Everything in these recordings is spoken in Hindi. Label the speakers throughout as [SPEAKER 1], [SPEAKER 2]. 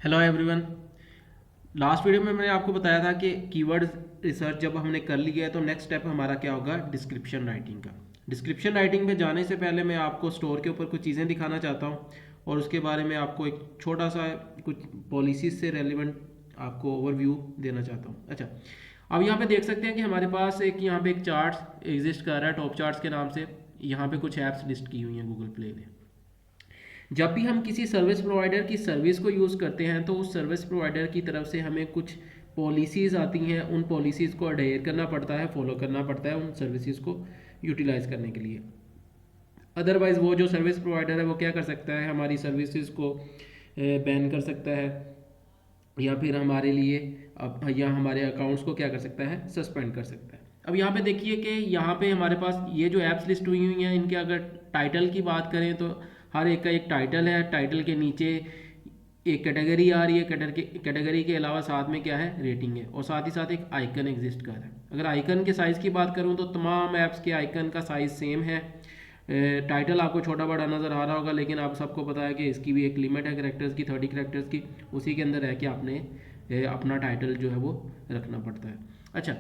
[SPEAKER 1] Hello everyone. लास्ट वीडियो में मैंने आपको बताया था कि कीवर्ड रिसर्च जब हमने कर लिया है तो नेक्स्ट स्टेप हमारा क्या होगा, डिस्क्रिप्शन राइटिंग का। डिस्क्रिप्शन राइटिंग पे जाने से पहले मैं आपको स्टोर के ऊपर कुछ चीज़ें दिखाना चाहता हूँ और उसके बारे में आपको एक छोटा सा कुछ पॉलिसीज से रेलिवेंट आपको ओवरव्यू देना चाहता हूँ। अच्छा, अब यहाँ पे देख सकते हैं कि हमारे पास एक यहाँ पे एक चार्ट एग्जिस्ट कर रहा है टॉप चार्ट्स के नाम से। यहाँ पे कुछ ऐप्स लिस्ट की हुई हैं गूगल प्ले में। जब भी हम किसी सर्विस प्रोवाइडर की सर्विस को यूज़ करते हैं तो उस सर्विस प्रोवाइडर की तरफ से हमें कुछ पॉलिसीज़ आती हैं, उन पॉलिसीज़ को अडेयर करना पड़ता है, फॉलो करना पड़ता है उन सर्विसेज को यूटिलाइज करने के लिए। अदरवाइज़ वो जो सर्विस प्रोवाइडर है वो क्या कर सकता है, हमारी सर्विसेज को बैन कर सकता है या फिर हमारे लिए या हमारे अकाउंट्स को क्या कर सकता है, सस्पेंड कर सकता है। अब यहाँ पे देखिए कि यहाँ पे हमारे पास ये जो ऐप्स लिस्ट हुई हुई हैं इनके अगर टाइटल की बात करें तो हर एक का एक टाइटल है। टाइटल के नीचे एक कैटेगरी आ रही है, कैटेगरी के अलावा साथ में क्या है, रेटिंग है और साथ ही साथ एक आइकन एग्जिस्ट कर रहा है। अगर आइकन के साइज़ की बात करूँ तो तमाम ऐप्स के आइकन का साइज़ सेम है। टाइटल आपको छोटा बड़ा नज़र आ रहा होगा लेकिन आप सबको पता है कि इसकी भी एक लिमिट है कैरेक्टर्स की, 30 कैरेक्टर्स की। उसी के अंदर है कि आपने अपना टाइटल जो है वो रखना पड़ता है। अच्छा,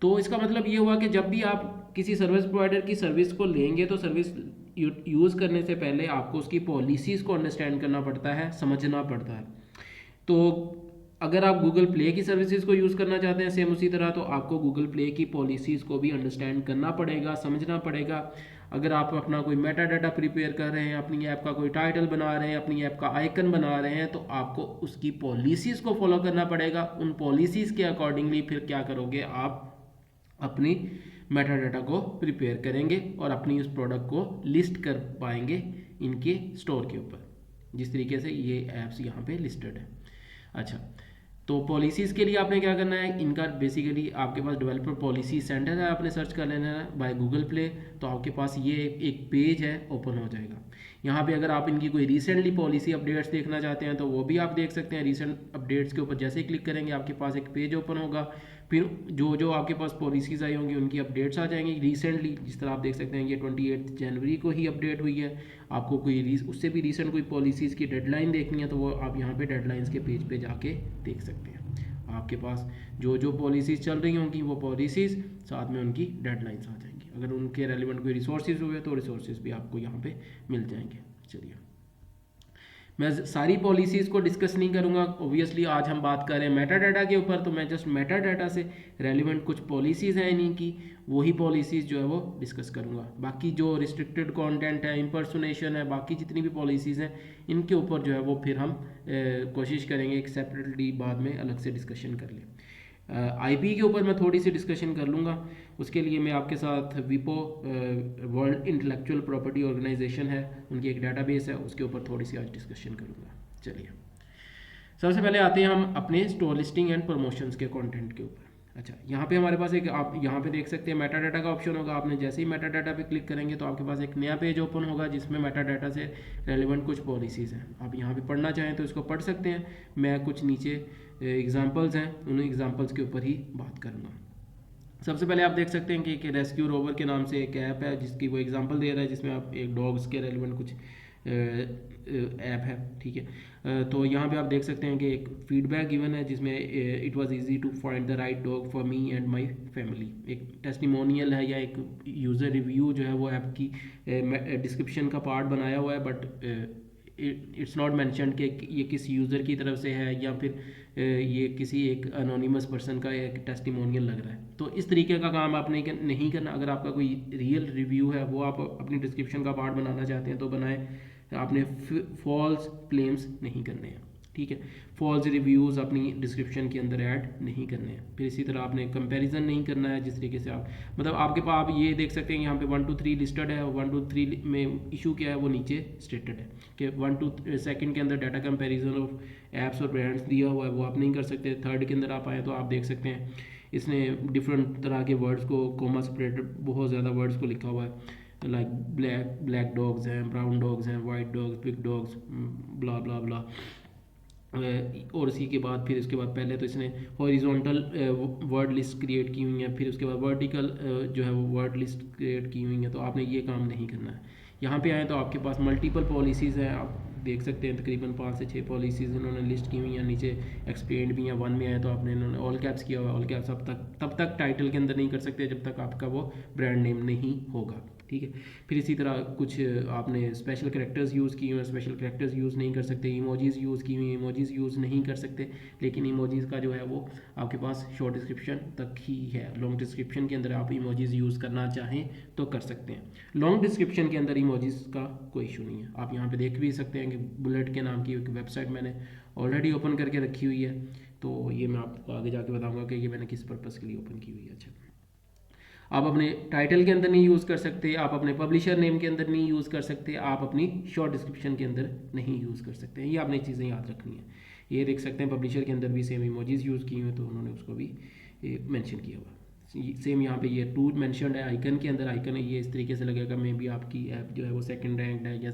[SPEAKER 1] तो इसका मतलब ये हुआ कि जब भी आप किसी सर्विस प्रोवाइडर की सर्विस को लेंगे तो सर्विस यूज़ करने से पहले आपको उसकी पॉलिसीज़ को अंडरस्टैंड करना पड़ता है, समझना पड़ता है। तो अगर आप गूगल प्ले की सर्विसेज को यूज़ करना चाहते हैं सेम उसी तरह, तो आपको गूगल प्ले की पॉलिसीज़ को भी अंडरस्टैंड करना पड़ेगा, समझना पड़ेगा। अगर आप अपना कोई मेटा डाटा प्रिपेयर कर रहे हैं, अपनी ऐप का कोई टाइटल बना रहे हैं, अपनी ऐप का आइकन बना रहे हैं, तो आपको उसकी पॉलिसीज़ को फॉलो करना पड़ेगा। उन पॉलिसीज़ के अकॉर्डिंगली फिर क्या करोगे, आप अपनी मेटा डाटा को प्रिपेयर करेंगे और अपनी उस प्रोडक्ट को लिस्ट कर पाएंगे इनके स्टोर के ऊपर, जिस तरीके से ये ऐप्स यहाँ पे लिस्टेड है। अच्छा, तो पॉलिसीज़ के लिए आपने क्या करना है, इनका बेसिकली आपके पास डेवलपर पॉलिसी सेंटर है, आपने सर्च कर लेना है बाय गूगल प्ले। तो आपके पास ये एक पेज है, ओपन हो जाएगा। यहाँ पे अगर आप इनकी कोई रिसेंटली पॉलिसी अपडेट्स देखना चाहते हैं तो वो भी आप देख सकते हैं। रिसेंट अपडेट्स के ऊपर जैसे ही क्लिक करेंगे आपके पास एक पेज ओपन होगा। फिर जो जो आपके पास पॉलिसीज़ आई होंगी उनकी अपडेट्स आ जाएंगी रिसेंटली। जिस तरह आप देख सकते हैं ये 28 जनवरी को ही अपडेट हुई है। आपको कोई उससे भी रिसेंट कोई पॉलिसीज़ की डेडलाइन देखनी है तो वो आप यहाँ पे डेडलाइंस के पेज पे जाके देख सकते हैं। आपके पास जो जो पॉलिसीज़ चल रही होंगी वो पॉलिसीज़ साथ में उनकी डेडलाइंस आ जाएंगी। अगर उनके रेलिवेंट कोई रिसोर्सेज हुए तो रिसोर्सेज भी आपको यहाँ पे मिल जाएंगे। चलिए, मैं सारी पॉलिसीज़ को डिस्कस नहीं करूँगा। ओबियसली आज हम बात कर रहे हैं मेटा डाटा के ऊपर, तो मैं जस्ट मेटा डाटा से रेलिवेंट कुछ पॉलिसीज़ हैं इन्हीं की, वही पॉलिसीज़ जो है वो डिस्कस करूँगा। बाकी जो रिस्ट्रिक्टेड कंटेंट है, इम्पर्सोनेशन है, बाकी जितनी भी पॉलिसीज़ हैं इनके ऊपर जो है वो फिर हम कोशिश करेंगे एक सेपरेटली बाद में अलग से डिस्कशन कर लें। आईपी के ऊपर मैं थोड़ी सी डिस्कशन कर लूँगा। उसके लिए मैं आपके साथ विपो वर्ल्ड इंटेलेक्चुअल प्रॉपर्टी ऑर्गेनाइजेशन है, उनकी एक डाटाबेस है, उसके ऊपर थोड़ी सी आज डिस्कशन करूँगा। चलिए, सबसे पहले आते हैं हम अपने स्टोर लिस्टिंग एंड प्रमोशंस के कंटेंट के ऊपर। अच्छा, यहाँ पे हमारे पास एक, आप यहाँ पे देख सकते हैं मेटा डाटा का ऑप्शन होगा। आपने जैसे ही मेटा डाटा पे क्लिक करेंगे तो आपके पास एक नया पेज ओपन होगा जिसमें मेटा डाटा से रेलिवेंट कुछ पॉलिसीज़ हैं। आप यहाँ पे पढ़ना चाहें तो इसको पढ़ सकते हैं। मैं कुछ नीचे एग्जांपल्स हैं, उन एग्जांपल्स के ऊपर ही बात करूँगा। सबसे पहले आप देख सकते हैं कि एक रेस्क्यू रोवर के नाम से एक ऐप है जिसकी वो एग्जांपल दे रहा है, जिसमें आप एक डॉग्स के रेलिवेंट कुछ ऐप है। ठीक है, तो यहाँ पे आप देख सकते हैं कि एक फीडबैक गिवन है जिसमें it was easy to find the right dog for me and my family. एक टेस्टिमोनियल है या एक यूज़र रिव्यू जो है वो ऐप की डिस्क्रिप्शन का पार्ट बनाया हुआ है, बट इट्स नॉट मैंशनड कि ये किस यूज़र की तरफ से है या फिर ये किसी एक अनोनिमस पर्सन का एक टेस्टिमोनियल लग रहा है। तो इस तरीके का काम आपने नहीं करना। अगर आपका कोई रियल रिव्यू है वो आप अपनी डिस्क्रिप्शन का पार्ट बनाना चाहते हैं तो बनाएं। आपने फॉल्स क्लेम्स नहीं करने हैं। ठीक है, फॉल्स रिव्यूज़ अपनी डिस्क्रिप्शन के अंदर ऐड नहीं करने हैं। फिर इसी तरह आपने कंपैरिजन नहीं करना है जिस तरीके से आप मतलब आपके पास आप ये देख सकते हैं यहाँ पे 1 2 3 लिस्टेड है। 1 2 3 में इशू क्या है वो नीचे स्टेटेड है कि 1 2 सेकंड के अंदर डाटा कंपैरिजन ऑफ ऐप्स और ब्रांड्स दिया हुआ है, वो आप नहीं कर सकते। थर्ड के अंदर आप आए तो आप देख सकते हैं इसने डिफरेंट तरह के वर्ड्स को कोमा सेपरेटेड बहुत ज़्यादा वर्ड्स को लिखा हुआ है, लाइक ब्लैक डॉग्स हैं, ब्राउन डॉग्स हैं, वाइट डॉग्स, बिग डॉग्स, ब्ला ब्ला ब्ला। और इसी के बाद फिर उसके बाद पहले तो इसने हॉरिजॉन्टल वर्ड लिस्ट क्रिएट की हुई है, फिर उसके बाद वर्टिकल जो है वो वर्ड लिस्ट क्रिएट की हुई है। तो आपने ये काम नहीं करना है। यहाँ पे आए तो आपके पास मल्टीपल पॉलिसीज़ हैं। आप देख सकते हैं तकरीबन 5 से 6 पॉलिसीज़ इन्होंने लिस्ट की हुई हैं, नीचे एक्सप्लेन्ड भी हैं, 1 में आए तो आपने इन्होंने ऑल कैप्स किया हुआ है। ऑल कैप्स तब तक टाइटल के अंदर नहीं कर सकते जब तक आपका वो ब्रांड नेम नहीं होगा, ठीक है। फिर इसी तरह कुछ आपने स्पेशल कैरेक्टर्स यूज़ किए हुए हैं, स्पेशल कैरेक्टर्स यूज़ नहीं कर सकते। इमोजीज़ यूज़ की हुई, इमोजीज़ यूज़ नहीं कर सकते, लेकिन इमोजीज़ का जो है वो आपके पास शॉर्ट डिस्क्रिप्शन तक ही है। लॉन्ग डिस्क्रिप्शन के अंदर आप इमोजीज़ यूज़ करना चाहें तो कर सकते हैं। लॉन्ग डिस्क्रिप्शन के अंदर इमोजीज़ का कोई इशू नहीं है। आप यहाँ पे देख भी सकते हैं कि बुलेट के नाम की एक वेबसाइट मैंने ऑलरेडी ओपन करके रखी हुई है, तो ये मैं आपको आगे जाके बताऊँगा कि ये मैंने किस पर्पज़ के लिए ओपन की हुई है। अच्छा, आप अपने टाइटल के अंदर नहीं यूज़ कर सकते, आप अपने पब्लिशर नेम के अंदर नहीं यूज़ कर सकते, आप अपनी शॉर्ट डिस्क्रिप्शन के अंदर नहीं यूज़ कर सकते हैं। ये आपने चीज़ें याद रखनी है। ये देख सकते हैं पब्लिशर के अंदर भी सेम इमोजीज़ यूज़ किए हुए हैं, तो उन्होंने उसको भी मेंशन किया हुआ है। सेम यहाँ पे ये टू मेंशनड है आइकन के अंदर। आइकन है ये इस तरीके से लगेगा, मे बी आपकी ऐप जो है वो सेकंड रैंक्ड है, या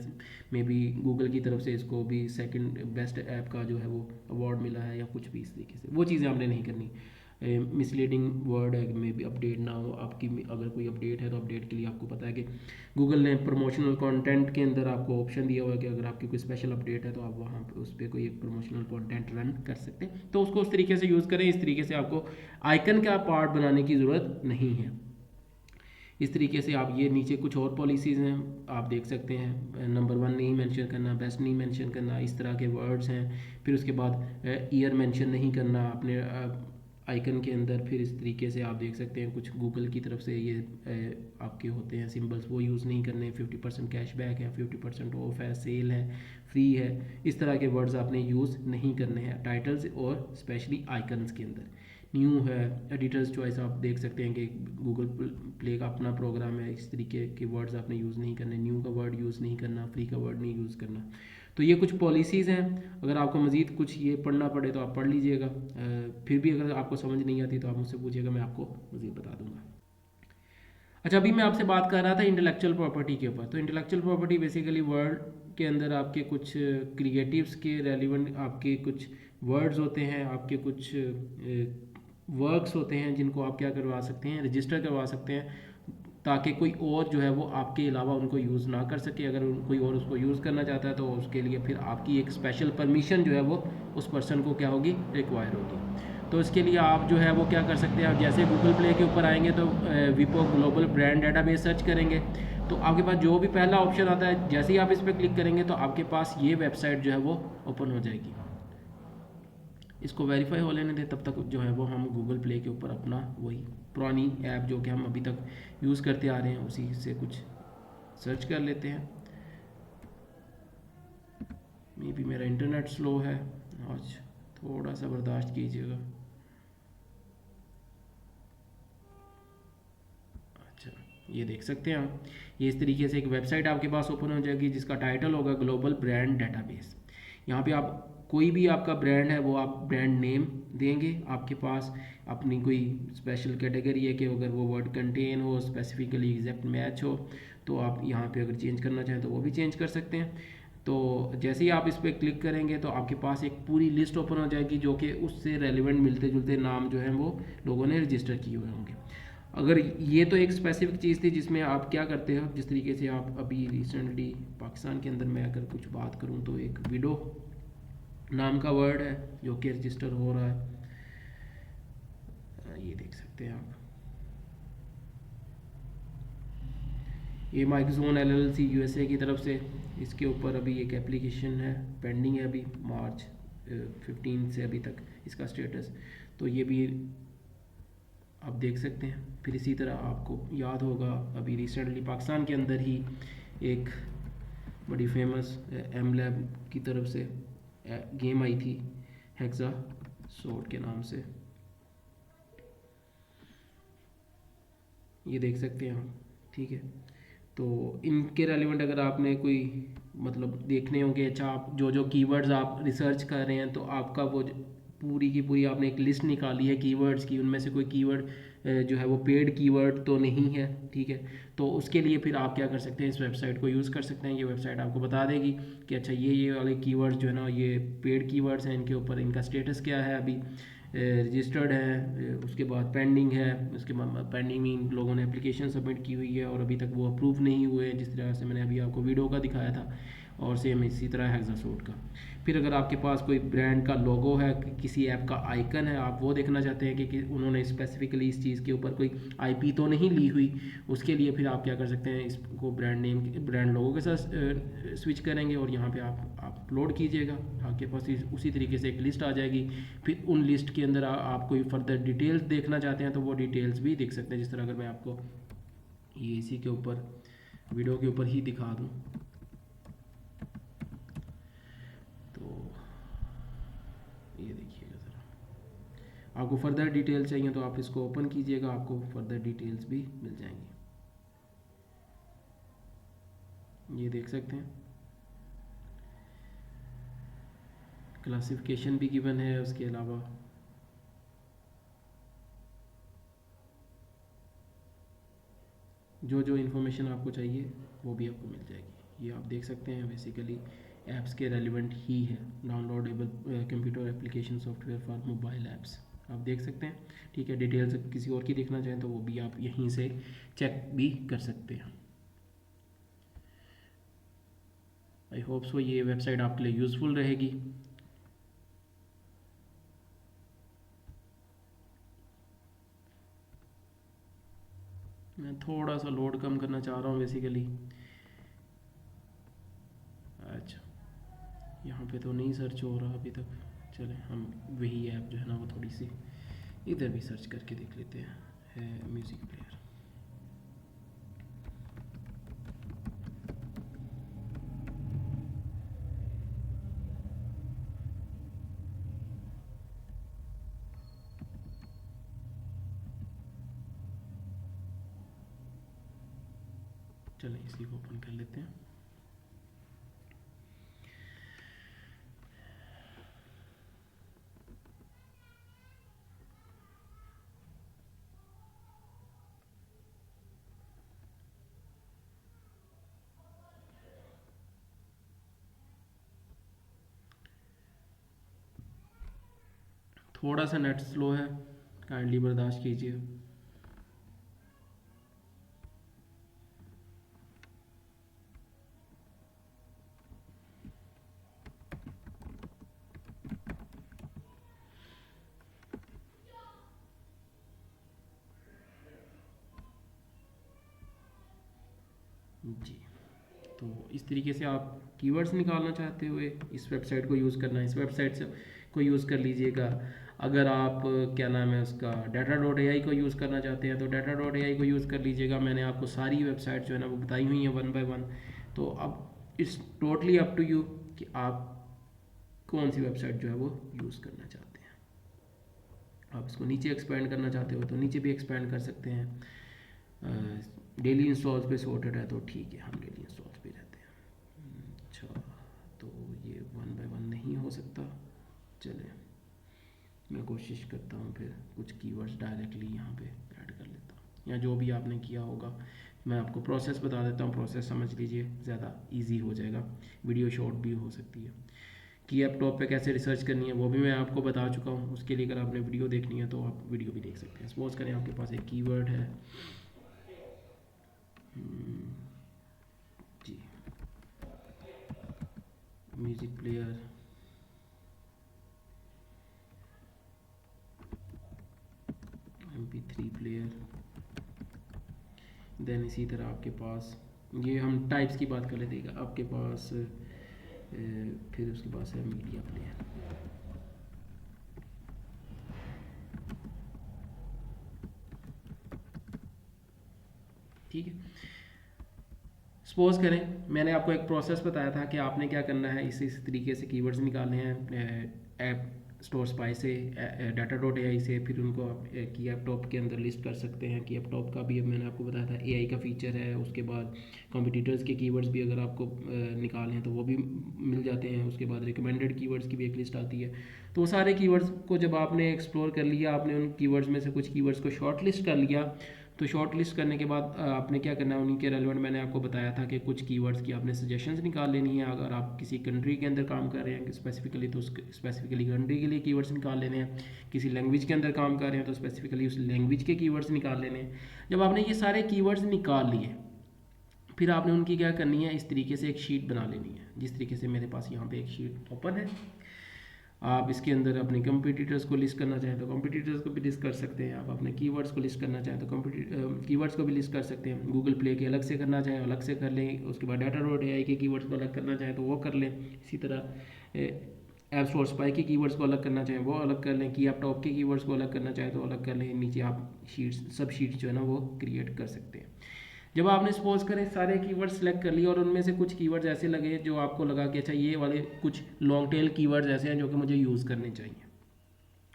[SPEAKER 1] मे बी गूगल की तरफ से इसको भी सेकंड बेस्ट ऐप का जो है वो अवार्ड मिला है, या कुछ भी इस तरीके से। वो चीज़ें आपने नहीं करनी। मिसलीडिंग वर्ड है, मे बी अपडेट ना हो आपकी, अगर कोई अपडेट है तो अपडेट के लिए आपको पता है कि गूगल ने प्रमोशनल कंटेंट के अंदर आपको ऑप्शन दिया हुआ है कि अगर आपकी कोई स्पेशल अपडेट है तो आप वहाँ पे उस पर कोई एक प्रमोशनल कंटेंट रन कर सकते हैं, तो उसको उस तरीके से यूज़ करें। इस तरीके से आपको आइकन का पार्ट बनाने की ज़रूरत नहीं है। इस तरीके से आप ये नीचे कुछ और पॉलिसीज़ हैं, आप देख सकते हैं। नंबर 1 नहीं मेंशन करना, बेस्ट नहीं मेंशन करना, इस तरह के वर्ड्स हैं। फिर उसके बाद ईयर मेंशन नहीं करना अपने आइकन के अंदर। फिर इस तरीके से आप देख सकते हैं कुछ गूगल की तरफ से ये आपके होते हैं सिंबल्स, वो यूज़ नहीं करने। 50% कैशबैक है, 50% ऑफ है, सेल है, फ्री है, इस तरह के वर्ड्स आपने यूज़ नहीं करने हैं टाइटल्स और स्पेशली आइकन्स के अंदर। न्यू है, एडिटर्स चॉइस आप देख सकते हैं कि गूगल प्ले का अपना प्रोग्राम है, इस तरीके के वर्ड्स आपने यूज़ नहीं करने। न्यू का वर्ड यूज़ नहीं करना, फ्री का वर्ड नहीं यूज़ करना। तो ये कुछ पॉलिसीज़ हैं। अगर आपको मज़ीद कुछ ये पढ़ना पड़े तो आप पढ़ लीजिएगा। फिर भी अगर आपको समझ नहीं आती तो आप मुझसे पूछिएगा, मैं आपको मज़ीद बता दूँगा। अच्छा, अभी मैं आपसे बात कर रहा था इंटेलेक्चुअल प्रॉपर्टी के ऊपर। तो इंटेलेक्चुअल प्रॉपर्टी बेसिकली वर्ड के अंदर आपके कुछ क्रिएटिव्स के रेलिवेंट आपके कुछ वर्ड्स होते हैं, आपके कुछ वर्क्स होते हैं जिनको आप क्या करवा सकते हैं, रजिस्टर करवा सकते हैं, ताकि कोई और जो है वो आपके अलावा उनको यूज़ ना कर सके। अगर कोई और उसको यूज़ करना चाहता है तो उसके लिए फिर आपकी एक स्पेशल परमिशन जो है वो उस पर्सन को क्या होगी, रिक्वायर होगी। तो इसके लिए आप जो है वो क्या कर सकते हैं, आप जैसे गूगल प्ले के ऊपर आएंगे तो विपो ग्लोबल ब्रांड डेटाबेस सर्च करेंगे, तो आपके पास जो भी पहला ऑप्शन आता है, जैसे ही आप इस पर क्लिक करेंगे तो आपके पास ये वेबसाइट जो है वो ओपन हो जाएगी। इसको वेरीफाई हो लेने दें, तब तक जो है वो हम गूगल प्ले के ऊपर अपना वही पुरानी ऐप जो कि हम अभी तक यूज़ करते आ रहे हैं उसी से कुछ सर्च कर लेते हैं। मे बी मेरा इंटरनेट स्लो है आज, थोड़ा सा बर्दाश्त कीजिएगा। अच्छा, ये देख सकते हैं आप, ये इस तरीके से एक वेबसाइट आपके पास ओपन हो जाएगी जिसका टाइटल होगा ग्लोबल ब्रांड डेटाबेस। यहाँ पे आप कोई भी आपका ब्रांड है वो आप ब्रांड नेम देंगे। आपके पास अपनी कोई स्पेशल कैटेगरी है कि अगर वो वर्ड कंटेन हो, स्पेसिफिकली एग्जैक्ट मैच हो, तो आप यहाँ पे अगर चेंज करना चाहें तो वो भी चेंज कर सकते हैं। तो जैसे ही आप इस पर क्लिक करेंगे तो आपके पास एक पूरी लिस्ट ओपन हो जाएगी जो कि उससे रेलिवेंट मिलते जुलते नाम जो हैं वो लोगों ने रजिस्टर किए हुए होंगे। अगर ये तो एक स्पेसिफिक चीज़ थी जिसमें आप क्या करते हो, जिस तरीके से आप अभी रिसेंटली पाकिस्तान के अंदर मैं अगर कुछ बात करूँ तो एक विडो नाम का वर्ड है जो कि रजिस्टर हो रहा है, ये देख सकते हैं आप। ये माइक्रोजोन LLC USA की तरफ से इसके ऊपर अभी एक एप्लीकेशन है, पेंडिंग है अभी मार्च 15 से अभी तक इसका स्टेटस, तो ये भी आप देख सकते हैं। फिर इसी तरह आपको याद होगा अभी रिसेंटली पाकिस्तान के अंदर ही एक बड़ी फेमस एमलैब की तरफ से गेम आई थी हेक्सा सोर्ड के नाम से, ये देख सकते हैं आप, ठीक है। तो इनके रेलिवेंट अगर आपने कोई मतलब देखने होंगे, अच्छा आप जो कीवर्ड्स आप रिसर्च कर रहे हैं तो आपका वो पूरी की पूरी आपने एक लिस्ट निकाली है कीवर्ड्स की, उनमें से कोई कीवर्ड जो है वो पेड कीवर्ड तो नहीं है, ठीक है। तो उसके लिए फिर आप क्या कर सकते हैं, इस वेबसाइट को यूज़ कर सकते हैं। ये वेबसाइट आपको बता देगी कि अच्छा ये वाले कीवर्ड्स जो है ना ये पेड कीवर्ड्स हैं, इनके ऊपर इनका स्टेटस क्या है, अभी रजिस्टर्ड है, उसके बाद पेंडिंग है, उसके बाद पेंडिंग में लोगों ने एप्लीकेशन सबमिट की हुई है और अभी तक वो अप्रूव नहीं हुए, जिस तरह से मैंने अभी आपको वीडियो का दिखाया था। और सेम इसी तरह हेक्सासूट का। फिर अगर आपके पास कोई ब्रांड का लोगो है, किसी ऐप का आइकन है, आप वो देखना चाहते हैं कि उन्होंने स्पेसिफिकली इस चीज़ के ऊपर कोई आईपी तो नहीं ली हुई, उसके लिए फिर आप क्या कर सकते हैं, इसको ब्रांड नेम ब्रांड लोगो के साथ स्विच करेंगे और यहाँ पे आप अपलोड कीजिएगा। आपके पास उसी तरीके से एक लिस्ट आ जाएगी। फिर उन लिस्ट के अंदर आप कोई फर्दर डिटेल्स देखना चाहते हैं तो वो डिटेल्स भी देख सकते हैं। जिस तरह अगर मैं आपको ये इसी के ऊपर वीडियो के ऊपर ही दिखा दूँ तो ये देखिएगा ज़रा, आपको फर्दर डिटेल चाहिए तो आप इसको ओपन कीजिएगा, आपको फर्दर डिटेल्स भी मिल जाएंगी। ये देख सकते हैं, क्लासिफिकेशन भी गिवन है, उसके अलावा जो जो इन्फॉर्मेशन आपको चाहिए वो भी आपको मिल जाएगी। ये आप देख सकते हैं बेसिकली ऐप्स के रेलिवेंट ही है, downloadable computer application software for mobile apps, आप देख सकते हैं। ठीक है, डिटेल्स किसी और की देखना चाहें तो वो भी आप यहीं से चेक भी कर सकते हैं। आई होप सो ये वेबसाइट आपके लिए यूज़फुल रहेगी। मैं थोड़ा सा लोड कम करना चाह रहा हूँ बेसिकली। अच्छा, यहाँ पे तो नहीं सर्च हो रहा अभी तक। चलें हम वही ऐप जो है ना वो थोड़ी सी इधर भी सर्च करके देख लेते हैं, है म्यूज़िक प्लेयर। चलें इसी को ओपन कर लेते हैं। थोड़ा सा नेट स्लो है, काइंडली बर्दाश्त कीजिए। जी, तो इस तरीके से आप कीवर्ड्स निकालना चाहते हुए इस वेबसाइट को यूज़ करना है, इस वेबसाइट से को यूज़ कर लीजिएगा। अगर आप क्या नाम है उसका data.ai को यूज़ करना चाहते हैं तो data.ai को यूज़ कर लीजिएगा। मैंने आपको सारी वेबसाइट जो है ना वो बताई हुई हैं वन बाय वन। तो अब it's totally up to you कि आप कौन सी वेबसाइट जो है वो यूज़ करना चाहते हैं। आप इसको नीचे एक्सपेंड करना चाहते हो तो नीचे भी एक्सपेंड कर सकते हैं। डेली इंस्टॉल्स पे सॉर्टेड है तो ठीक है, हम डेली इंस्टॉल्स पे रहते हैं। अच्छा, तो ये वन बाय वन नहीं हो सकता। चले मैं कोशिश करता हूँ फिर कुछ कीवर्ड्स डायरेक्टली यहाँ पे ऐड कर लेता हूँ, या जो भी आपने किया होगा मैं आपको प्रोसेस बता देता हूँ। प्रोसेस समझ लीजिए, ज़्यादा इजी हो जाएगा, वीडियो शॉर्ट भी हो सकती है। की ऐप टॉप पे कैसे रिसर्च करनी है वो भी मैं आपको बता चुका हूँ। उसके लिए अगर आपने वीडियो देखनी है तो आप वीडियो भी देख सकते हैं। सपोज करें आपके पास एक कीवर्ड है जी music player, MP3 player, then इसी तरह आपके पास ये हम टाइप्स की बात कर लेते हैं। आपके पास फिर उसके पास है मीडिया प्लेयर। ठीक है, सपोज करें मैंने आपको एक प्रोसेस बताया था कि आपने क्या करना है, इस तरीके से कीवर्ड्स निकालने हैं ऐप स्टोर स्पाई से, data.ai से, फिर उनको आप की ऐप टॉप के अंदर लिस्ट कर सकते हैं। की ऐप टॉप का भी अब मैंने आपको बताया था AI का फीचर है। उसके बाद कॉम्पिटिटर्स के कीवर्ड्स भी अगर आपको निकालने हैं तो वो भी मिल जाते हैं। उसके बाद रिकमेंडेड कीवर्ड्स की भी एक लिस्ट आती है। तो वो सारे कीवर्ड्स को जब आपने एक्सप्लोर कर लिया, आपने उन कीवर्ड्स में से कुछ कीवर्ड्स को शॉर्ट लिस्ट कर लिया, तो शॉर्ट लिस्ट करने के बाद आपने क्या करना है, उन्हीं के रेलेवेंट मैंने आपको बताया था कि कुछ कीवर्ड्स की आपने सजेशंस निकाल लेनी है। अगर आप किसी कंट्री के अंदर काम कर रहे हैं स्पेसिफिकली तो स्पेसिफिकली कंट्री के लिए कीवर्ड्स निकाल लेने हैं। किसी लैंग्वेज के अंदर काम कर रहे हैं तो स्पेसिफिकली उस लैंग्वेज के कीवर्ड्स निकाल लेने हैं। जब आपने ये सारे कीवर्ड्स निकाल लिए, फिर आपने उनकी क्या करनी है, इस तरीके से एक शीट बना लेनी है, जिस तरीके से मेरे पास यहाँ पे एक शीट ओपन है। आप इसके अंदर अपने कंपटीटर्स को लिस्ट करना चाहें तो कंपटीटर्स को भी लिस्ट कर सकते हैं, आप अपने कीवर्ड्स को लिस्ट करना चाहें तो कीवर्ड्स को भी लिस्ट कर सकते हैं। गूगल प्ले के अलग से करना चाहें अलग से कर लें, उसके बाद Data.ai के कीवर्ड्स को अलग करना चाहें तो वो कर लें। इसी तरह ऐप स्टोर स्पाई के कीवर्ड्स को अलग करना चाहें वो अलग कर लें, की आप टॉप के कीवर्ड्स को अलग करना चाहें तो अलग कर लें। नीचे आप शीट्स सब शीट्स जो है ना वो क्रिएट कर सकते हैं। जब आपने सपोज करें सारे कीवर्ड्स सेलेक्ट कर लिए और उनमें से कुछ कीवर्ड्स ऐसे लगे जो आपको लगा कि अच्छा ये वाले कुछ लॉन्ग टेल कीवर्ड्स ऐसे हैं जो कि मुझे यूज़ करने चाहिए।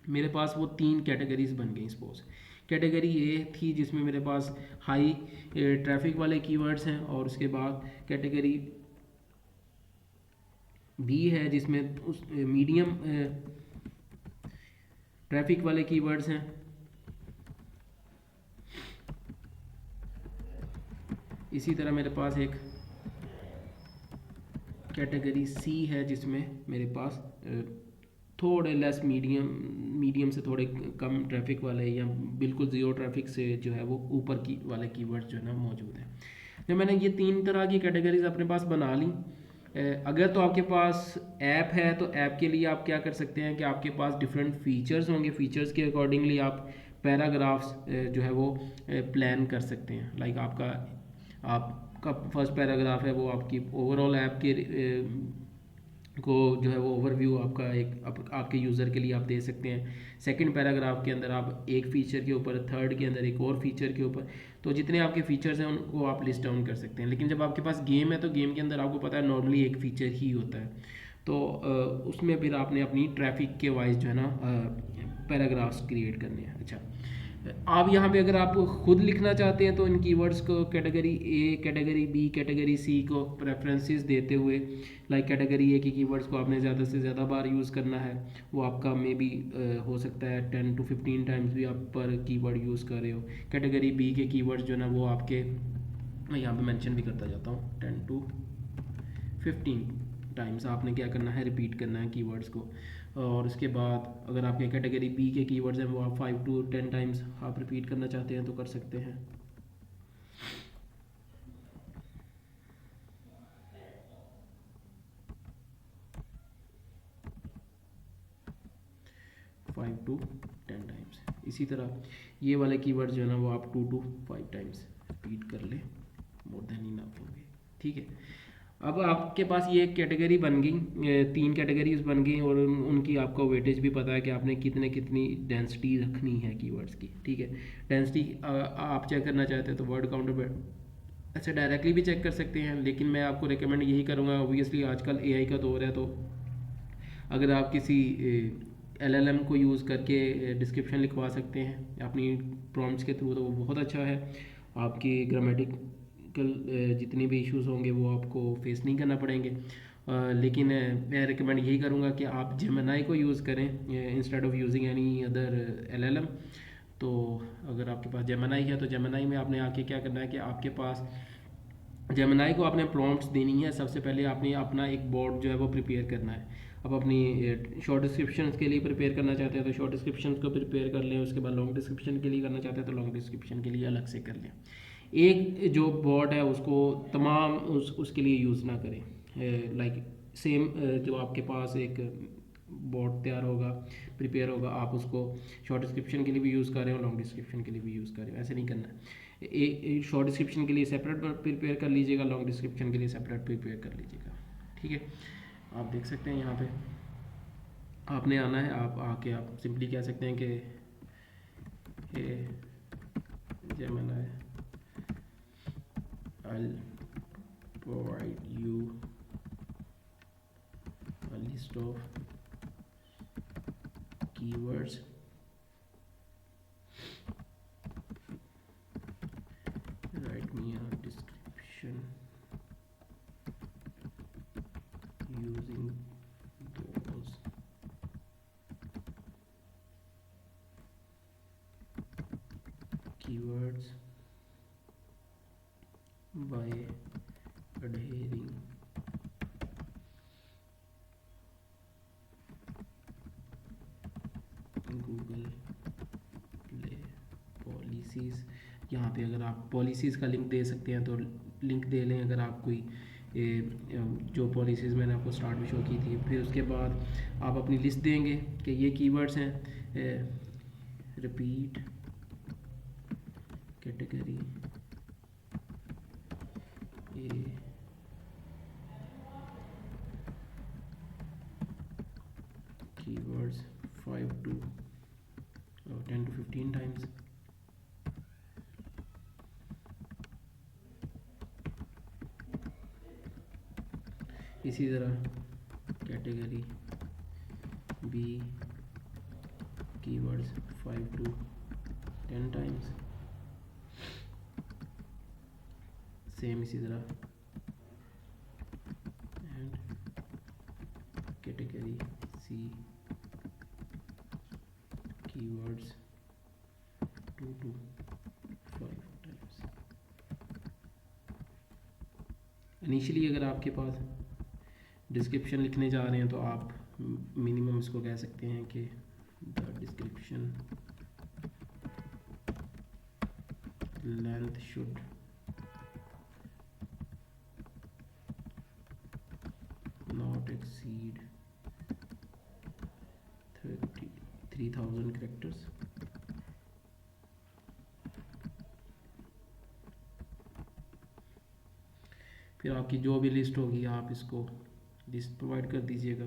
[SPEAKER 1] मेरे पास वो 3 कैटेगरीज बन गई। सपोज कैटेगरी ए थी जिसमें मेरे पास हाई ट्रैफिक वाले कीवर्ड्स हैं, और उसके बाद कैटेगरी बी है जिसमें उस मीडियम ट्रैफिक वाले कीवर्ड्स हैं। इसी तरह मेरे पास एक कैटेगरी सी है जिसमें मेरे पास थोड़े लेस मीडियम से थोड़े कम ट्रैफिक वाले या बिल्कुल ज़ीरो ट्रैफिक से जो है वो ऊपर की वाले कीवर्ड्स जो है ना मौजूद हैं। जब मैंने ये 3 तरह की कैटेगरीज अपने पास बना ली, अगर तो आपके पास ऐप है तो ऐप के लिए आप क्या कर सकते हैं कि आपके पास डिफरेंट फीचर्स होंगे, फीचर्स के अकॉर्डिंगली आप पैराग्राफ्स जो है वो प्लान कर सकते हैं। लाइक आपका फर्स्ट पैराग्राफ है वो आपकी ओवरऑल ऐप के को जो है वो ओवरव्यू आपका आपके यूज़र के लिए आप दे सकते हैं। सेकंड पैराग्राफ के अंदर आप एक फ़ीचर के ऊपर, थर्ड के अंदर एक और फीचर के ऊपर, तो जितने आपके फीचर्स हैं उनको आप लिस्ट डाउन कर सकते हैं। लेकिन जब आपके पास गेम है तो गेम के अंदर आपको पता है नॉर्मली एक फ़ीचर ही होता है, तो उसमें फिर आपने अपनी ट्रैफिक के वाइज जो है ना पैराग्राफ्स क्रिएट करने हैं। अच्छा, आप यहाँ पे अगर आप खुद लिखना चाहते हैं तो इन कीवर्ड्स को category A, category B, category C को प्रेफरेंसेस देते हुए, लाइक कैटेगरी ए की कीवर्ड्स को आपने ज़्यादा से ज़्यादा बार यूज़ करना है, वो आपका मे बी हो सकता है 10 to 15 टाइम्स भी आप पर कीवर्ड यूज़ कर रहे हो। कैटेगरी बी के कीवर्ड्स जो है ना वो आपके, मैं यहाँ पे मेंशन भी करता जाता हूँ, 10 to 15 टाइम्स आपने क्या करना है, रिपीट करना है कीवर्ड्स को। और उसके बाद अगर आपके कैटेगरी बी के कीवर्ड्स हैं वो आप 5 to 10 टाइम्स आप रिपीट करना चाहते हैं तो कर सकते हैं। Five to 10 times. इसी तरह ये वाले कीवर्ड्स जो है ना वो आप 2 to 5 टाइम्स रिपीट कर लें, मोर देन इनफ होंगे। ठीक है, अब आपके पास ये कैटेगरी बन गई, 3 कैटेगरीज बन गई, और उनकी आपको वेटेज भी पता है कि आपने कितनी डेंसिटी रखनी है कीवर्ड्स की। ठीक है, डेंसिटी आप चेक करना चाहते हैं तो वर्ड काउंटर अच्छा डायरेक्टली भी चेक कर सकते हैं, लेकिन मैं आपको रिकमेंड यही करूँगा, ऑब्वियसली आजकल एआई का दौर है, तो अगर आप किसी एलएलएम को यूज़ करके डिस्क्रिप्शन लिखवा सकते हैं अपनी प्रॉम्प्ट्स के थ्रू, तो वो बहुत अच्छा है। आपकी ग्रामेटिकल जितने भी इश्यूज होंगे वो आपको फेस नहीं करना पड़ेंगे। लेकिन मैं रिकमेंड यही करूँगा कि आप जेमिनी को यूज़ करें instead of using any other LLM. तो अगर आपके पास जेमिनी है तो जेमिनी में आपने आके क्या करना है कि आपके पास जेमिनी को आपने प्रॉम्प्ट्स देनी है। सबसे पहले आपने अपना एक बोर्ड जो है वो प्रिपेयर करना है। अब अपनी शॉर्ट डिस्क्रिप्शन के लिए प्रिपेयर करना चाहते हैं तो शॉर्ट डिस्क्रिप्शन को प्रिपेयर कर लें, उसके बाद लॉन्ग डिस्क्रिप्शन के लिए करना चाहते हैं तो लॉन्ग डिस्क्रिप्शन के लिए अलग से कर लें। एक जो बोर्ड है उसको तमाम उसके लिए यूज़ ना करें। लाइक सेम जो आपके पास एक बोर्ड तैयार होगा, प्रिपेयर होगा, आप उसको शॉर्ट डिस्क्रिप्शन के लिए भी यूज़ कर रहे हो, लॉन्ग डिस्क्रिप्शन के लिए भी यूज़ कर रहे हो, ऐसे नहीं करना है। शॉर्ट डिस्क्रिप्शन के लिए सेपरेट प्रिपेयर कर लीजिएगा, लॉन्ग डिस्क्रिप्शन के लिए सेपरेट प्रिपेयर कर लीजिएगा। ठीक है, आप देख सकते हैं यहाँ पे आपने आना है, आप आके आप सिंपली कह सकते हैं कि Gemini I'll provide you a list of keywords write me a description using those keywords by adhering Google play policies. यहाँ पे अगर आप पॉलिसीज़ का लिंक दे सकते हैं तो लिंक दे लें अगर आप कोई जो पॉलिसीज़ मैंने आपको स्टार्ट में शो की थी। फिर उसके बाद आप अपनी लिस्ट देंगे कि ये कीवर्ड्स हैं, repeat category A keywords 5 to 10 to 15 times. इसी तरह category B keywords 5 to 10 times. Same इसी तरह and category C keywords 2 to 5 times. Initially अगर आपके पास डिस्क्रिप्शन लिखने जा रहे हैं तो आप मिनिमम इसको कह सकते हैं कि the description length should not exceed 3000 characters. फिर आपकी जो भी लिस्ट होगी आप इसको लिस्ट प्रोवाइड कर दीजिएगा.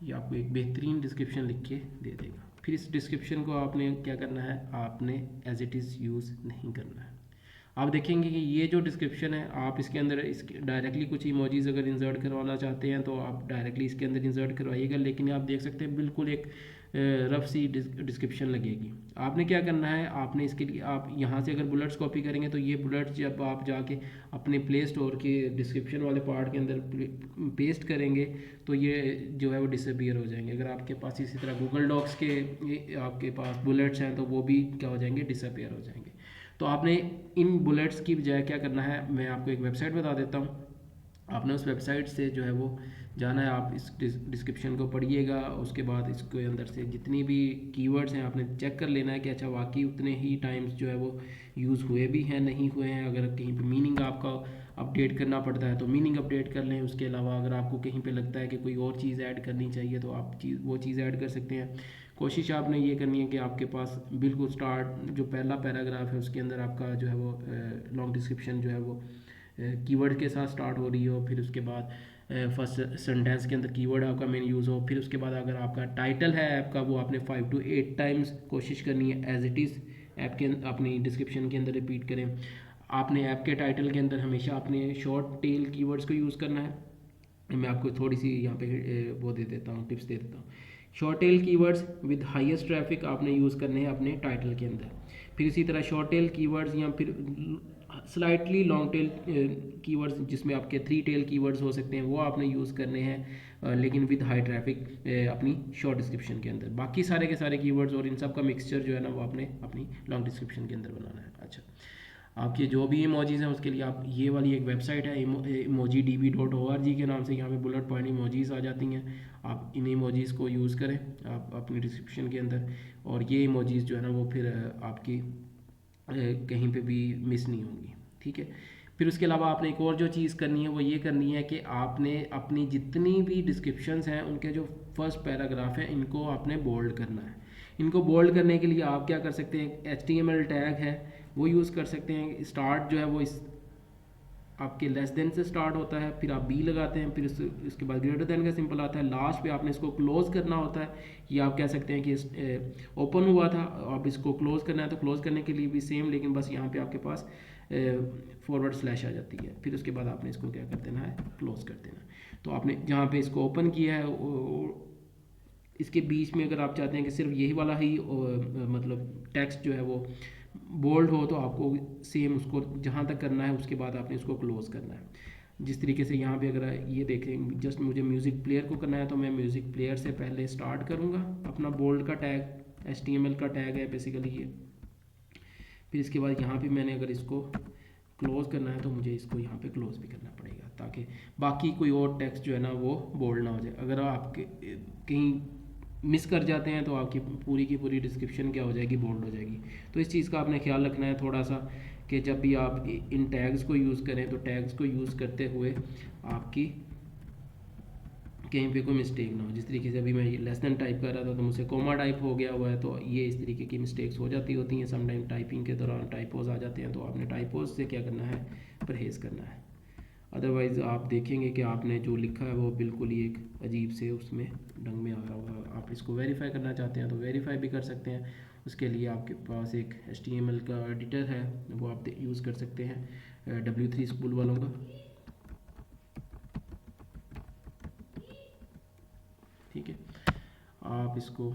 [SPEAKER 1] ये आपको एक बेहतरीन डिस्क्रिप्शन लिख के दे देगा. फिर इस डिस्क्रिप्शन को आपने क्या करना है, आपने एज इट इज़ यूज़ नहीं करना है. आप देखेंगे कि ये जो डिस्क्रिप्शन है आप इसके अंदर इसके डायरेक्टली कुछ इमोजीज़ अगर इंसर्ट करवाना चाहते हैं तो आप डायरेक्टली इसके अंदर इंसर्ट करवाइएगा, लेकिन आप देख सकते हैं बिल्कुल एक रफ सी डिस्क्रिप्शन लगेगी. आपने क्या करना है, आपने इसके लिए आप यहाँ से अगर बुलेट्स कॉपी करेंगे तो ये बुलेट्स जब आप जाके अपने प्ले स्टोर के डिस्क्रिप्शन वाले पार्ट के अंदर पेस्ट करेंगे तो ये जो है वो डिसअपीयर हो जाएंगे. अगर आपके पास इसी तरह गूगल डॉक्स के आपके पास बुलेट्स हैं तो वो भी क्या हो जाएंगे, डिसअपीयर हो जाएंगे. तो आपने इन बुलेट्स की बजाय क्या करना है, मैं आपको एक वेबसाइट बता देता हूँ. आपने उस वेबसाइट से जो है वो जाना है, आप इस डिस्क्रिप्शन को पढ़िएगा. उसके बाद इसके अंदर से जितनी भी कीवर्ड्स हैं आपने चेक कर लेना है कि अच्छा वाकई उतने ही टाइम्स जो है वो यूज़ हुए भी हैं नहीं हुए हैं. अगर कहीं पे मीनिंग आपका अपडेट करना पड़ता है तो मीनिंग अपडेट कर लें. उसके अलावा अगर आपको कहीं पे लगता है कि कोई और चीज़ ऐड करनी चाहिए तो आप वो चीज़ ऐड कर सकते हैं. कोशिश आपने ये करनी है कि आपके पास बिल्कुल स्टार्ट जो पहला पैराग्राफ है उसके अंदर आपका जो है वो लॉन्ग डिस्क्रिप्शन जो है वो कीवर्ड के साथ स्टार्ट हो रही हो. फिर उसके बाद फर्स्ट सेंटेंस के अंदर कीवर्ड आपका मेन यूज़ हो. फिर उसके बाद अगर आपका टाइटल है ऐप का वो आपने 5 to 8 टाइम्स कोशिश करनी है एज इट इज़ ऐप के अपनी डिस्क्रिप्शन के अंदर रिपीट करें. आपने ऐप के टाइटल के अंदर हमेशा अपने शॉर्ट टेल कीवर्ड्स को यूज़ करना है. मैं आपको थोड़ी सी यहाँ पे वो दे देता हूँ, टिप्स दे देता हूँ. Short tail keywords with highest traffic आपने यूज़ करने हैं अपने टाइटल के अंदर. फिर इसी तरह शॉर्ट टेल कीवर्ड्स या फिर स्लाइटली लॉन्ग टेल कीवर्ड्स जिसमें आपके 3 टेल कीवर्ड्स हो सकते हैं वो आपने यूज़ करने हैं, लेकिन विद हाई ट्रैफिक अपनी शॉर्ट डिस्क्रिप्शन के अंदर. बाकी सारे के सारे कीवर्ड्स और इन सब का मिक्सचर जो है ना वो आपने अपनी लॉन्ग डिस्क्रिप्शन के अंदर बनाना है. अच्छा, आपके जो भी इमोजीज़ हैं उसके लिए आप ये वाली एक वेबसाइट है emojidb.org के नाम से, यहाँ पे बुलेट पॉइंट इमोजीज़ आ जाती हैं. आप इन इमोजीज़ को यूज़ करें आप अपनी डिस्क्रिप्शन के अंदर, और ये इमोजीज़ जो है ना वो फिर आपकी कहीं पे भी मिस नहीं होंगी. ठीक है. फिर उसके अलावा आपने एक और जो चीज़ करनी है वो ये करनी है कि आपने अपनी जितनी भी डिस्क्रिप्शंस हैं उनके जो फर्स्ट पैराग्राफ हैं इनको आपने बोल्ड करना है. इनको बोल्ड करने के लिए आप क्या कर सकते हैं, HTML टैग है वो यूज़ कर सकते हैं. स्टार्ट जो है वो इस आपके लेस देन से स्टार्ट होता है, फिर आप बी लगाते हैं, फिर इसके बाद ग्रेटर देन का सिंपल आता है. लास्ट पे आपने इसको क्लोज करना होता है. ये आप कह सकते हैं कि ओपन हुआ था, आप इसको क्लोज करना है तो क्लोज करने के लिए भी सेम, लेकिन बस यहाँ पे आपके पास फॉरवर्ड स्लैश आ जाती है. फिर उसके बाद आपने इसको क्या कर देना है, क्लोज कर देना. तो आपने जहाँ पे इसको ओपन किया है इसके बीच में अगर आप चाहते हैं कि सिर्फ यही वाला ही मतलब टेक्स्ट जो है वो बोल्ड हो तो आपको सेम उसको जहाँ तक करना है उसके बाद आपने इसको क्लोज करना है. जिस तरीके से यहाँ पे अगर ये देखें, जस्ट मुझे म्यूज़िक प्लेयर को करना है तो मैं म्यूज़िक प्लेयर से पहले स्टार्ट करूँगा. अपना बोल्ड का टैग HTML का टैग है बेसिकली ये. फिर इसके बाद यहाँ पे मैंने अगर इसको क्लोज़ करना है तो मुझे इसको यहाँ पे क्लोज़ भी करना पड़ेगा ताकि बाकी कोई और टेक्स्ट जो है ना वो बोल्ड ना हो जाए. अगर आपके कहीं मिस कर जाते हैं तो आपकी पूरी की पूरी डिस्क्रिप्शन क्या हो जाएगी, बोल्ड हो जाएगी। तो इस चीज़ का आपने ख्याल रखना है थोड़ा सा, कि जब भी आप इन टैग्स को यूज़ करें तो टैग्स को यूज़ करते हुए आपकी कहीं पे कोई मिस्टेक ना हो। जिस तरीके से अभी मैं लेस देन टाइप कर रहा था तो मुझसे कोमा टाइप हो गया हुआ है, तो ये इस तरीके की मिस्टेक्स हो जाती होती हैं समटाइम, टाइपिंग के दौरान टाइपोज आ जाते हैं। तो आपने टाइपोज से क्या करना है, परहेज़ करना है। अदरवाइज़ आप देखेंगे कि आपने जो लिखा है वो बिल्कुल ही एक अजीब से उसमें ढंग में आ रहा होगा। आप इसको वेरीफाई करना चाहते हैं तो वेरीफाई भी कर सकते हैं। उसके लिए आपके पास एक HTML का एडिटर है, वो आप यूज़ कर सकते हैं W3 स्कूल वालों का। ठीक है, आप इसको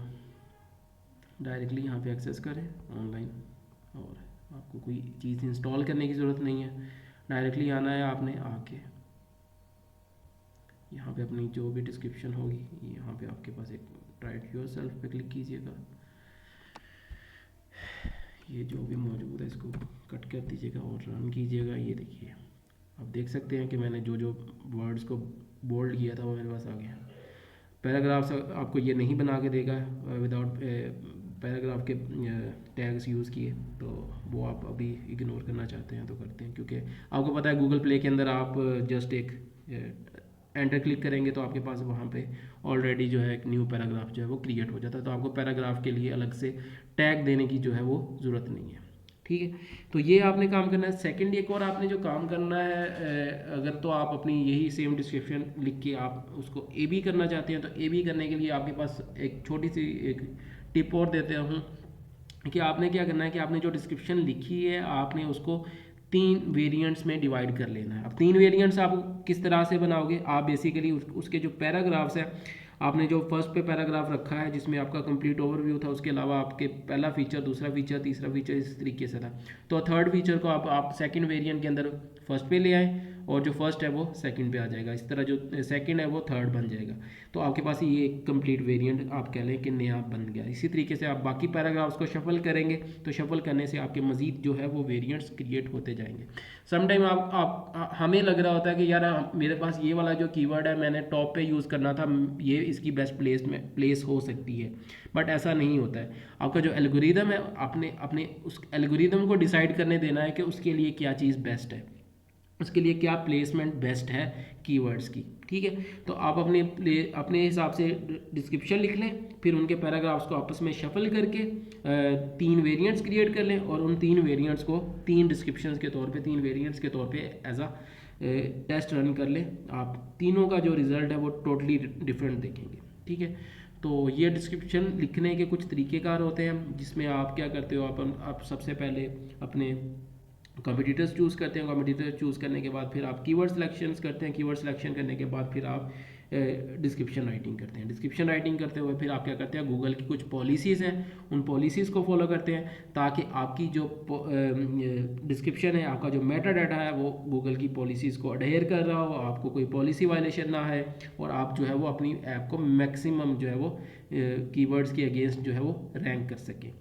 [SPEAKER 1] डायरेक्टली यहाँ पे एक्सेस करें ऑनलाइन, और आपको कोई चीज़ इंस्टॉल करने की ज़रूरत नहीं है। डायरेक्टली आना है आपने, आके यहाँ पे अपनी जो भी डिस्क्रिप्शन होगी, यहाँ पे आपके पास एक राइट योरसेल्फ पे क्लिक कीजिएगा। ये जो भी मौजूद है इसको कट कर दीजिएगा और रन कीजिएगा। ये देखिए, आप देख सकते हैं कि मैंने जो जो वर्ड्स को बोल्ड किया था वो मेरे पास आ गया। पैराग्राफ्स आपको ये नहीं बना के देगा विदाउट पैराग्राफ के टैग्स यूज़ किए, तो वो आप अभी इग्नोर करना चाहते हैं तो करते हैं, क्योंकि आपको पता है गूगल प्ले के अंदर आप जस्ट एक एंटर क्लिक करेंगे तो आपके पास वहाँ पे ऑलरेडी जो है एक न्यू पैराग्राफ जो है वो क्रिएट हो जाता है। तो आपको पैराग्राफ के लिए अलग से टैग देने की जो है वो ज़रूरत नहीं है। ठीक है, तो ये आपने काम करना है। सेकंड एक और आपने जो काम करना है, अगर तो आप अपनी यही सेम डिस्क्रिप्शन लिख के आप उसको ए बी करना चाहते हैं, तो ए बी करने के लिए आपके पास एक छोटी सी एक टिप और देते हूँ कि आपने क्या करना है कि आपने जो डिस्क्रिप्शन लिखी है आपने उसको 3 वेरिएंट्स में डिवाइड कर लेना है। अब 3 वेरिएंट्स आप किस तरह से बनाओगे, आप बेसिकली उसके जो पैराग्राफ्स हैं, आपने जो फर्स्ट पे पैराग्राफ रखा है जिसमें आपका कंप्लीट ओवरव्यू था, उसके अलावा आपके पहला फीचर, दूसरा फीचर, तीसरा फीचर इस तरीके से था। तो थर्ड फीचर को आप सेकंड वेरिएंट के अंदर फर्स्ट पे ले आए, और जो फर्स्ट है वो सेकंड पे आ जाएगा। इस तरह जो सेकंड है वो थर्ड बन जाएगा। तो आपके पास ये एक कंप्लीट वेरिएंट आप कह लें कि नया बन गया। इसी तरीके से आप बाकी पैराग्राफ्स को शफल करेंगे, तो शफल करने से आपके मज़ीद जो है वो वेरिएंट्स क्रिएट होते जाएंगे। समटाइम हमें लग रहा होता है कि यार मेरे पास ये वाला जो कीवर्ड है मैंने टॉप पे यूज़ करना था, ये इसकी बेस्ट प्लेस हो सकती है, बट ऐसा नहीं होता है। आपका जो एल्गोरिदम है, आपने अपने उस एल्गोरिदम को डिसाइड करने देना है कि उसके लिए क्या चीज़ बेस्ट है, उसके लिए क्या प्लेसमेंट बेस्ट है कीवर्ड्स की। ठीक है, तो आप अपने हिसाब से डिस्क्रिप्शन लिख लें, फिर उनके पैराग्राफ्स को आपस में शफल करके 3 वेरिएंट्स क्रिएट कर लें, और उन 3 वेरिएंट्स को 3 डिस्क्रिप्शंस के तौर पे, 3 वेरिएंट्स के तौर पे एज अ टेस्ट रन कर लें। आप तीनों का जो रिज़ल्ट है वो टोटली डिफरेंट देखेंगे। ठीक है, तो ये डिस्क्रिप्शन लिखने के कुछ तरीक़ेकार होते हैं, जिसमें आप क्या करते हो, आप सबसे पहले अपने कॉम्पिटिटर्स चूज़ करते हैं। कॉम्पिटिटर्स चूज़ करने के बाद फिर आप कीवर्ड सिलेक्शंस करते हैं। कीवर्ड सिलेक्शन करने के बाद फिर आप डिस्क्रिप्शन राइटिंग करते हैं। डिस्क्रिप्शन राइटिंग करते हुए फिर आप क्या करते हैं, गूगल की कुछ पॉलिसीज़ हैं, उन पॉलिसीज़ को फॉलो करते हैं, ताकि आपकी जो डिस्क्रिप्शन है, आपका जो मेटा डाटा है, वो गूगल की पॉलिसीज़ को अडेयर कर रहा हो, आपको कोई पॉलिसी वायलेशन ना है, और आप जो है वो अपनी ऐप को मैक्सिमम जो है वो कीवर्ड्स के अगेंस्ट जो है वो रैंक कर सकें।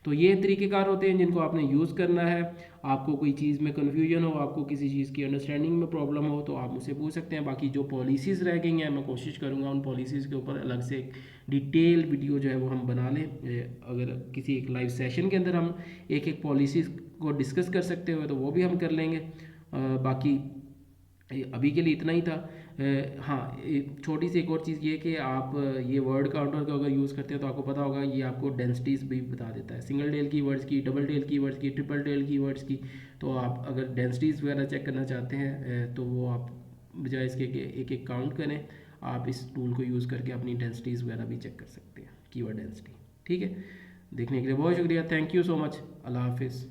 [SPEAKER 1] तो ये तरीक़ेकार होते हैं जिनको आपने यूज़ करना है। आपको कोई चीज़ में कन्फ्यूजन हो, आपको किसी चीज़ की अंडरस्टैंडिंग में प्रॉब्लम हो, तो आप मुझसे पूछ सकते हैं। बाकी जो पॉलिसीज़ रह गई हैं, मैं कोशिश करूँगा उन पॉलिसीज़ के ऊपर अलग से एक डिटेल वीडियो जो है वो हम बना लें। अगर किसी एक लाइव सेशन के अंदर हम एक एक पॉलिसीज़ को डिस्कस कर सकते हो तो वो भी हम कर लेंगे। बाकी अभी के लिए इतना ही था। हाँ, एक छोटी सी एक और चीज़ ये कि आप ये वर्ड काउंटर का अगर यूज़ करते हैं तो आपको पता होगा ये आपको डेंसिटीज़ भी बता देता है, सिंगल टेल कीवर्ड्स की, डबल टेल कीवर्ड्स की, ट्रिपल टेल कीवर्ड्स की। तो आप अगर डेंसिटीज़ वगैरह चेक करना चाहते हैं तो वो आप बजाय इसके एक एक काउंट करें, आप इस टूल को यूज़ करके अपनी डेंसिटीज़ वगैरह भी चेक कर सकते हैं, कीवर्ड डेंसिटी। ठीक है, देखने के लिए बहुत शुक्रिया, थैंक यू सो मच, अल्लाह हाफिज़।